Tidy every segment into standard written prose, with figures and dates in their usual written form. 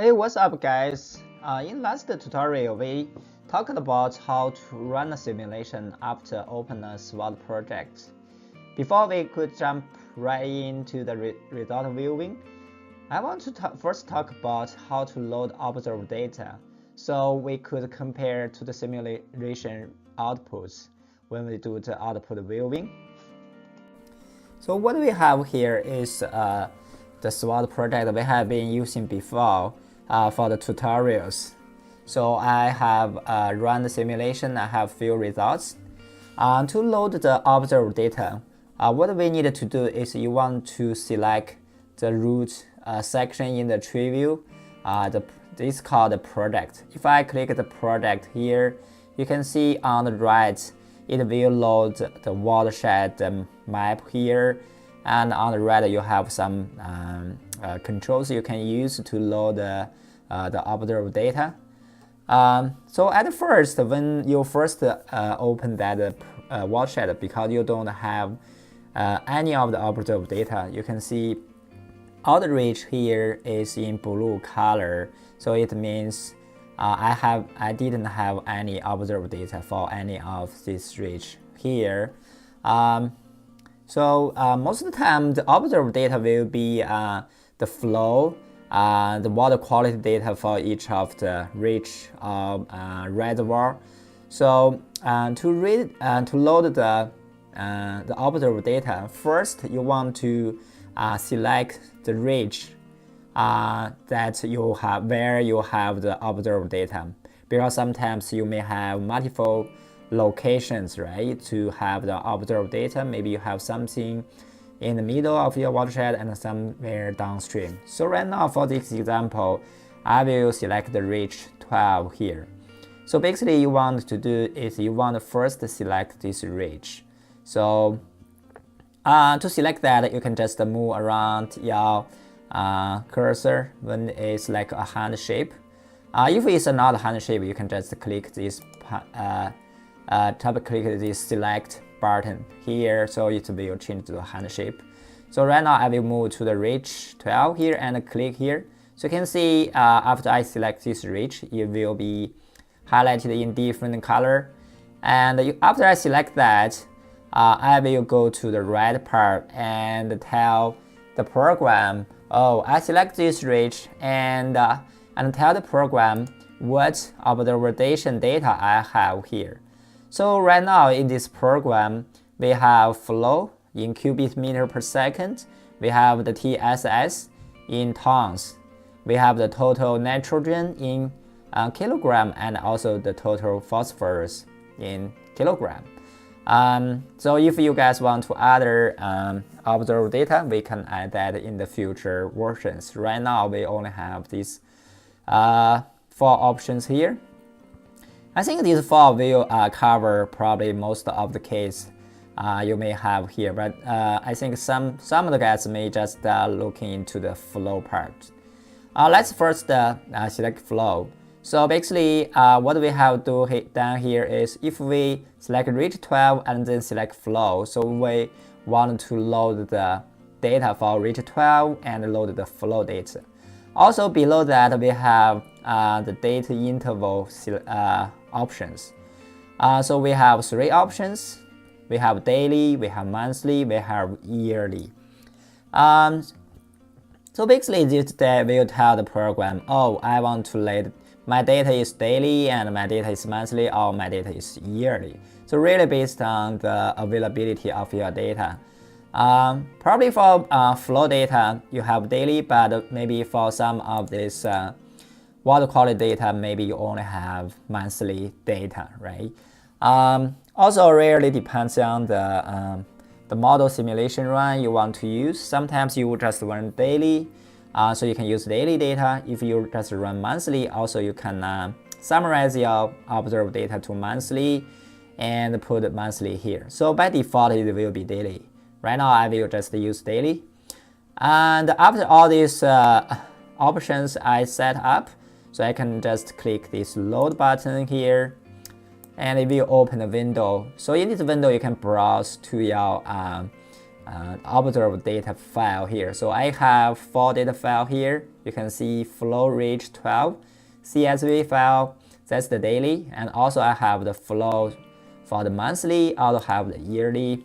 Hey, what's up guys? In last tutorial, we talked about how to run a simulation after open a SWAT project. Before we could jump right into the result viewing, I want to first talk about how to load observed data so we could compare to the simulation outputs when we do the output viewing. So what we have here is the SWAT project we have been using before for the tutorials. So I have run the simulation. I have few results. To load the observed data, what we need to do is you want to select the root section in the tree view. This is called the project. If I click the project here, you can see on the right, it will load the watershed map here, and on the right you have some controls you can use to load the observed data. So at first, when you first open that watershed, because you don't have any of the observed data, you can see all the reach here is in blue color. So it means I didn't have any observed data for any of this reach here. So most of the time, the observed data will be the flow, the water quality data for each of the reach reservoir. So to load the observed data, first you want to select the reach that you have where you have the observed data, because sometimes you may have multiple locations, right, to have the observed data. Maybe you have something in the middle of your watershed and somewhere downstream. So right now for this example, I will select the reach 12 here. So basically you want to do is you want to first select this reach. So to select that, you can just move around your cursor when it's like a hand shape. If it's not a hand shape, you can just click this click this select button here, so it will change to the hand shape. So right now I will move to the reach 12 here and click here. So you can see after I select this reach, it will be highlighted in different color. And after I select that, I will go to the right part and tell the program, oh, I select this reach, and tell the program what observation data I have here. So right now in this program, we have flow in cubic meter per second, we have the TSS in tons, we have the total nitrogen in kilogram, and also the total phosphorus in kilogram. So if you guys want to add observed data, we can add that in the future versions. Right now we only have these 4 options here. I think these 4 will cover probably most of the case you may have here, but I think some of the guys may just look into the flow part. Let's first select flow. So basically what we have done here is if we select reach 12 and then select flow, so we want to load the data for reach 12 and load the flow data. Also below that we have the data interval options. So we have 3 options. We have daily, we have monthly, we have yearly. So basically this will tell the program, oh, I want to let my data is daily and my data is monthly, or my data is yearly. So really based on the availability of your data. Probably for flow data you have daily, but maybe for some of this water quality data, maybe you only have monthly data, right? Also really depends on the model simulation run you want to use. Sometimes you just run daily, so you can use daily data. If you just run monthly, also you can summarize your observed data to monthly and put monthly here. So by default it will be daily. Right now I will just use daily. And after all these options I set up, so I can just click this load button here, and it will open a window. So in this window you can browse to your observe data file here. So I have 4 data file here. You can see flow reach 12, CSV file, that's the daily, and also I have the flow for the monthly, also have the yearly.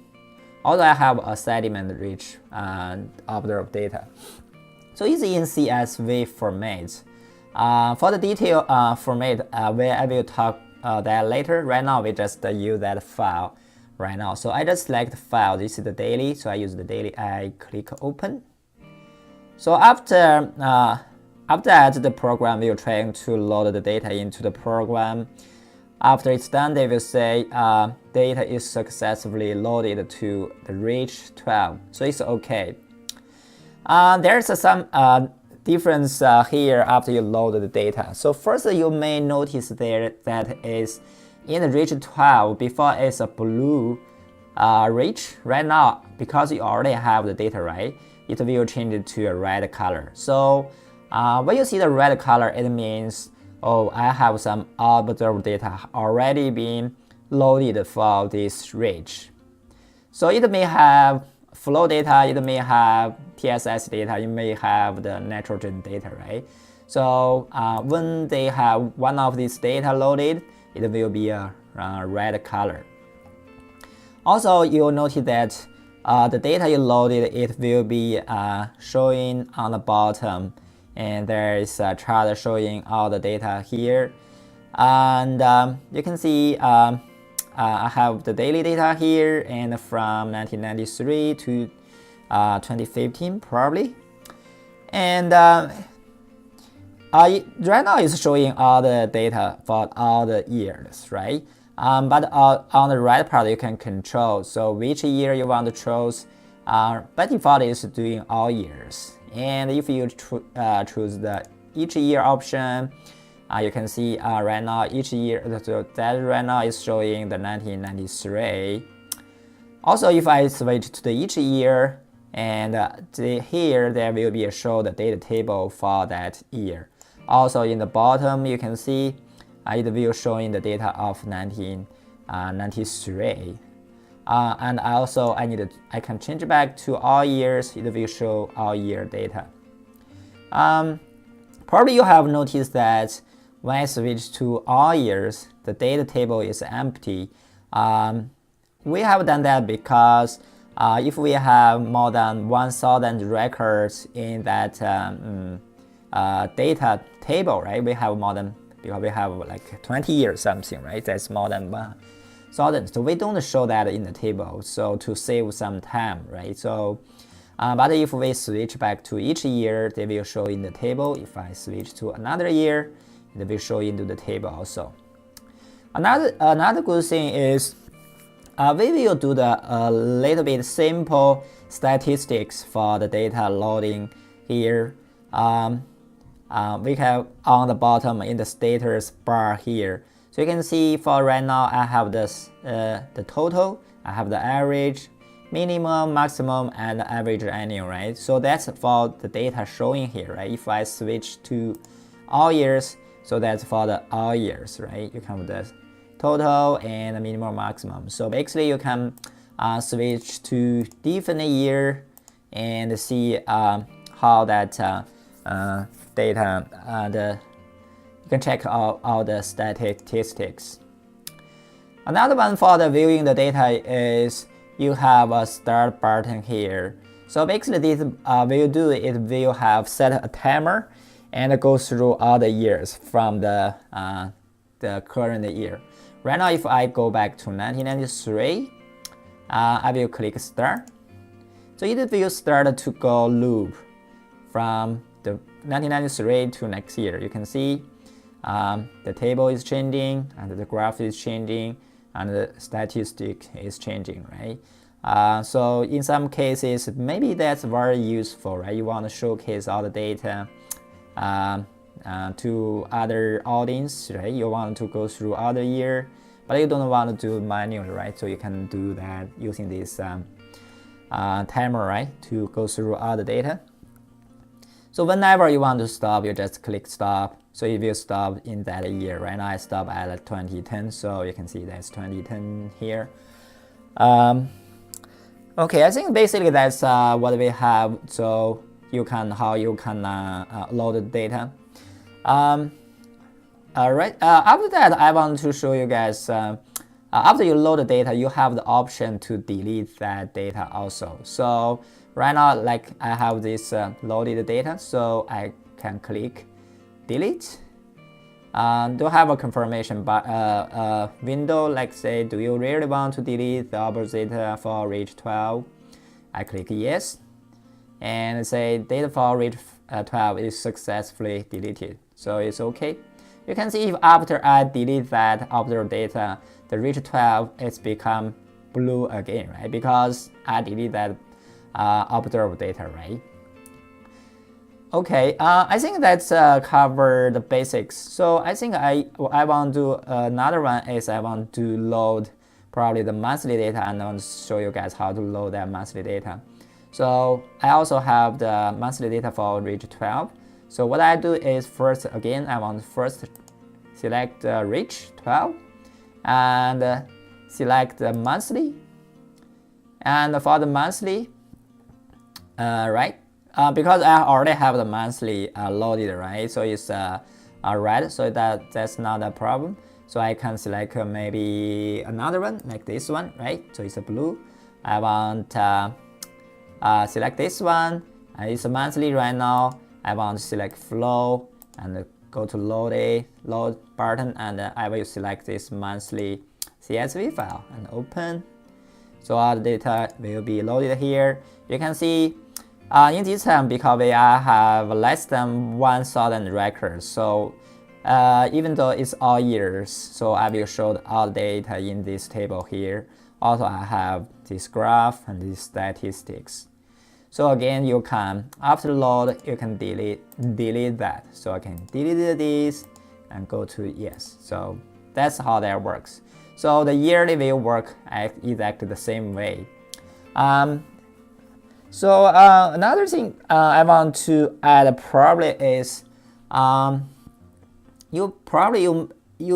Also I have a sediment reach and observe data. So it's in CSV format. For the detail format, I will talk that later. Right now we just use that file right now. So I just select the file. This is the daily, so I use the daily. I click open. So after that, the program will try to load the data into the program. After it's done, they will say data is successfully loaded to the reach 12. So it's okay. There's some difference here after you load the data. So first you may notice there that is in the reach 12, before it's a blue reach. Right now, because you already have the data, right, it will change it to a red color. So when you see the red color, it means, oh, I have some observed data already being loaded for this reach. So it may have flow data, it may have TSS data, it may have the nitrogen data, right? So when they have one of these data loaded, it will be a red color. Also, you'll notice that the data you loaded, it will be showing on the bottom, and there is a chart showing all the data here. And you can see I have the daily data here, and from 1993 to 2015 probably. And right now it's showing all the data for all the years, right? But on the right part you can control, so which year you want to choose. By default it's doing all years, and if you choose the each year option, you can see right now each year, so that right now is showing the 1993. Also, if I switch to the each year, and here there will be a show the data table for that year. Also in the bottom you can see it will showing the data of 1993. And also I can change back to all years. It will show all year data. Probably you have noticed that when I switch to all years, the data table is empty. We have done that because if we have more than 1,000 records in that data table, right? We have more than, because we have like 20 years something, right? That's more than 1,000. So we don't show that in the table, so to save some time, right? So, but if we switch back to each year, they will show in the table. If I switch to another year, it will show into the table also. Another good thing is we will do the little bit simple statistics for the data loading here. We have on the bottom in the status bar here. So you can see for right now I have this the total, I have the average, minimum, maximum, and average annual, right? So that's for the data showing here, right? If I switch to all years, so that's for the all years, right? You can have the total and the minimum, maximum. So basically you can switch to different year and see how that data you can check all the statistics. Another one for the viewing the data is you have a start button here. So basically this will do it will have set a timer and go through all the years from the current year. Right now if I go back to 1993, I will click start. So it will start to go loop from the 1993 to next year. You can see the table is changing and the graph is changing and the statistic is changing, right? So in some cases, maybe that's very useful, right? You want to showcase all the data to other audience, right? You want to go through other year, but you don't want to do manually, right? So you can do that using this timer, right? To go through all the data. So whenever you want to stop, you just click stop. So it will stop in that year. Right now I stop at 2010, so you can see that's 2010 here. Okay, I think basically that's what we have. So how you can load the data. Alright, after that, I want to show you guys, after you load the data, you have the option to delete that data also. So right now, like I have this loaded data, so I can click delete. Do have a confirmation window, like say, do you really want to delete the output data for reach 12? I click yes, and say data for reach 12 is successfully deleted, so it's okay. You can see if after I delete that observed data, the reach 12 is become blue again, right? Because I delete that observed data, right? Okay, I think that's cover the basics. So I think I want to do another one is I want to load probably the monthly data, and I want to show you guys how to load that monthly data. So I also have the monthly data for reach 12. So what I do is first, again, I want to first select reach 12 and select the monthly. And for the monthly, right, because I already have the monthly loaded, right? So it's red, so that's not a problem. So I can select maybe another one like this one, right? So it's a blue. I want select this one. It's a monthly right now. I want to select flow and go to load button, and I will select this monthly CSV file and open. So all the data will be loaded here. You can see in this time, because we have less than 1,000 records, so even though it's all years, so I will show all the data in this table here. Also, I have this graph and these statistics. So again, you can, after load, you can delete that. So I can delete this and go to yes. So that's how that works. So the yearly will work exactly the same way. So another thing I want to add probably is you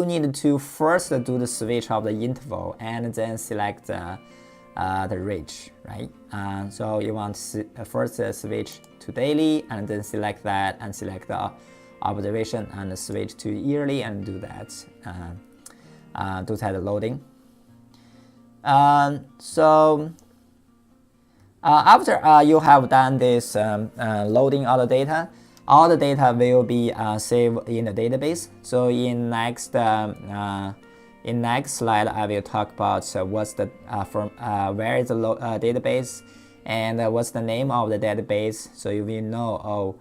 need to first do the switch of the interval and then select the reach, right? So you want to first switch to daily and then select that and select the observation and switch to yearly and do that loading. So after you have done this loading all the data will be saved in the database. So in next slide, I will talk about what's the where is the database and what's the name of the database. So you will know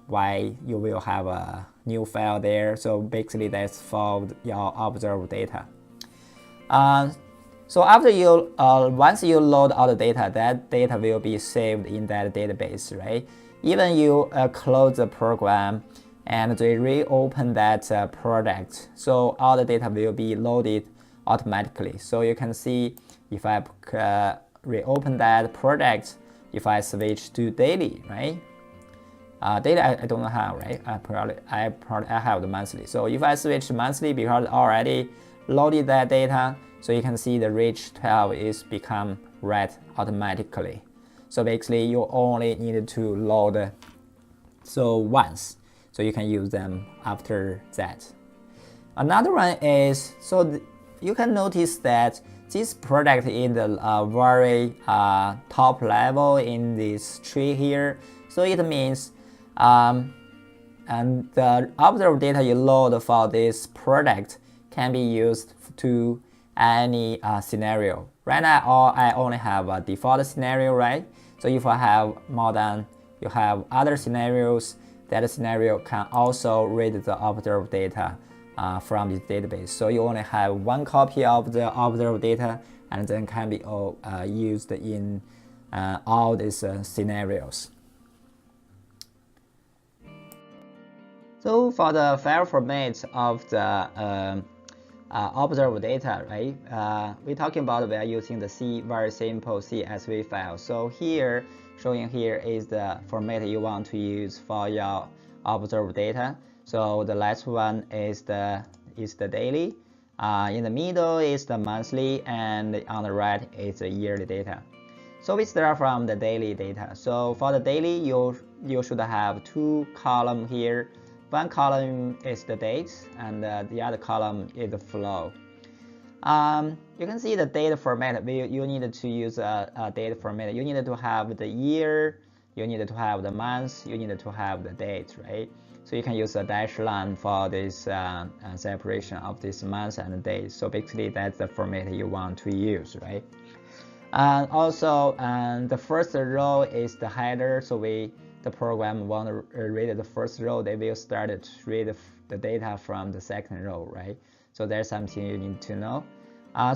why you will have a new file there. So basically, that's for your observed data. So after you once you load all the data, that data will be saved in that database, right? Even you close the program and they reopen that project, so all the data will be loaded automatically. So you can see if I reopen that project, if I switch to daily, right? Daily I don't have, right? I have the monthly. So if I switch to monthly, because I already loaded that data, so you can see the reach 12 is become red automatically. So basically, you only need to load once, so you can use them after that. Another one is, so you can notice that this product in the very top level in this tree here. So it means and the observed data you load for this product can be used to any scenario. Right now, I only have a default scenario, right? So if I have you have other scenarios, that scenario can also read the observed data from this database. So you only have one copy of the observed data, and then can be used in all these scenarios. So for the file format of the observed data, right? We're talking about we are using the very simple CSV file. So here, showing here is the format you want to use for your observed data. So the last one is the daily. In the middle is the monthly, and on the right is the yearly data. So we start from the daily data. So for the daily, you should have two columns here. One column is the dates, and the other column is the flow. You can see the data format. You need to use a data format. You need to have the year, you need to have the month, you need to have the date, right? So you can use a dash line for this separation of this month and date. So basically, that's the format you want to use, right? And also, the first row is the header. So the program want to read the first row, they will start to read the data from the second row, right? So there's something you need to know.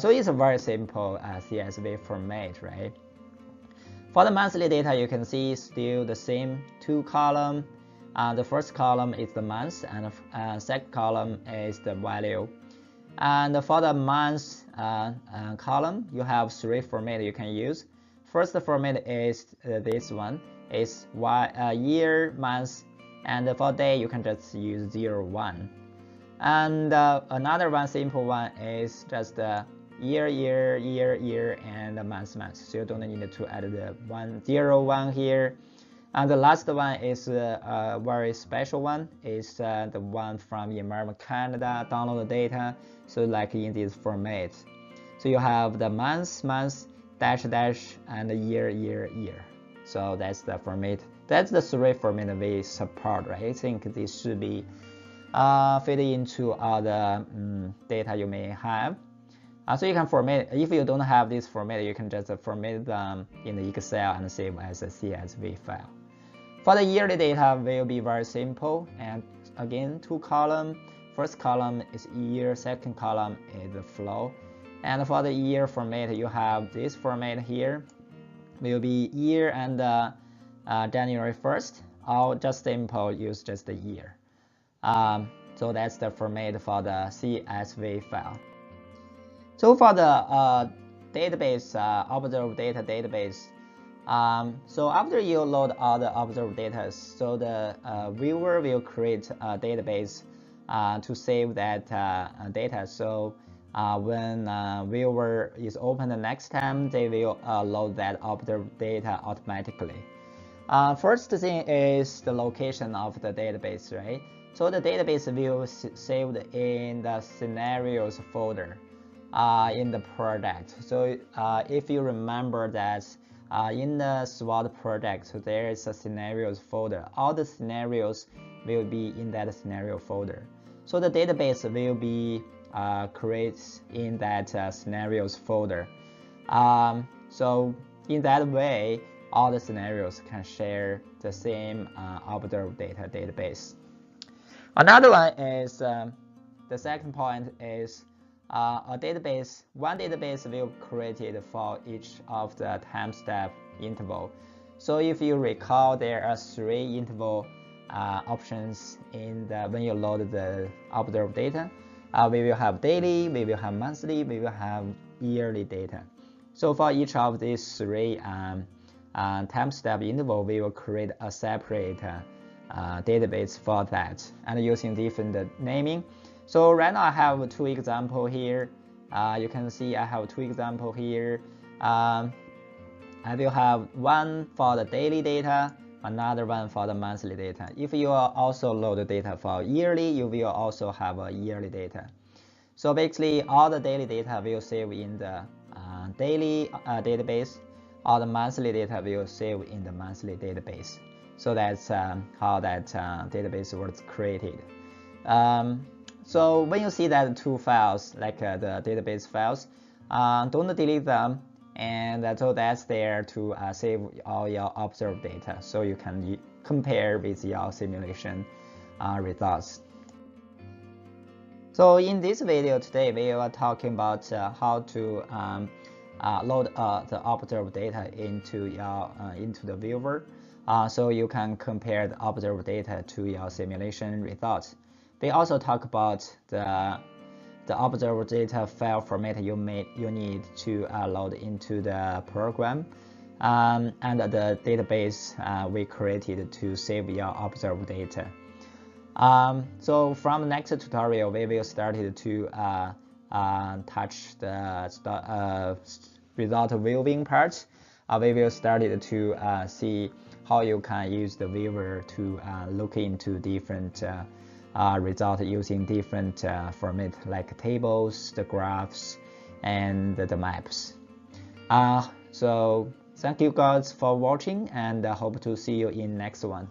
So it's a very simple CSV format, right? For the monthly data, you can see still the same two columns. The first column is the month, and the second column is the value. And for the month column, you have three formats you can use. First format is this one. It's year, month, and for day you can just use 0, 1. And another one simple one is just year, and month. So you don't need to add the 1, 0, 1 here. And the last one is a very special one. It's the one from America, Canada, download data. So like in this format. So you have the month, dash, and the year. So that's the format. That's the three format we support, right? I think this should be fit into all the data you may have. So you can format. If you don't have this format, you can just format them in the Excel and save as a CSV file. For the yearly data will be very simple, and again, two columns. First column is year, second column is the flow. And for the year format, you have this format here. Will be year and January 1st, or just simple, use just the year. So that's the format for the CSV file. So for the database, observed data database, so after you load all the observed data, so the viewer will create a database to save that data. So when viewer is open the next time, they will load that observed data automatically. First thing is the location of the database, right? So the database will saved in the scenarios folder in the project. So if you remember that in the SWAT project, so there is a scenarios folder. All the scenarios will be in that scenario folder. So the database will be created in that scenarios folder. So in that way, all the scenarios can share the same observed data database. Another one is the second point is a database. One database will be created for each of the time step interval. So if you recall, there are three interval options in when you load the observed data. We will have daily, we will have monthly, we will have yearly data. So for each of these three time step interval, we will create a separate database for that, and using different naming. So right now I have two examples here. You can see I have two examples here. I will have one for the daily data, another one for the monthly data. If you also load the data for yearly, you will also have a yearly data. So basically, all the daily data will save in the daily database. All the monthly data will save in the monthly database. So that's how that database was created. So when you see that two files, like the database files, don't delete them. And so that's there to save all your observed data, so you can compare with your simulation results. So in this video today, we are talking about how to load the observed data into the viewer, so you can compare the observed data to your simulation results. We also talk about the observed data file format you need to load into the program, and the database we created to save your observed data. So from the next tutorial, we will start to touch the result viewing part. we will start to see how you can use the viewer to look into different results using different format like tables, the graphs, and the maps. So thank you guys for watching, and I hope to see you in next one.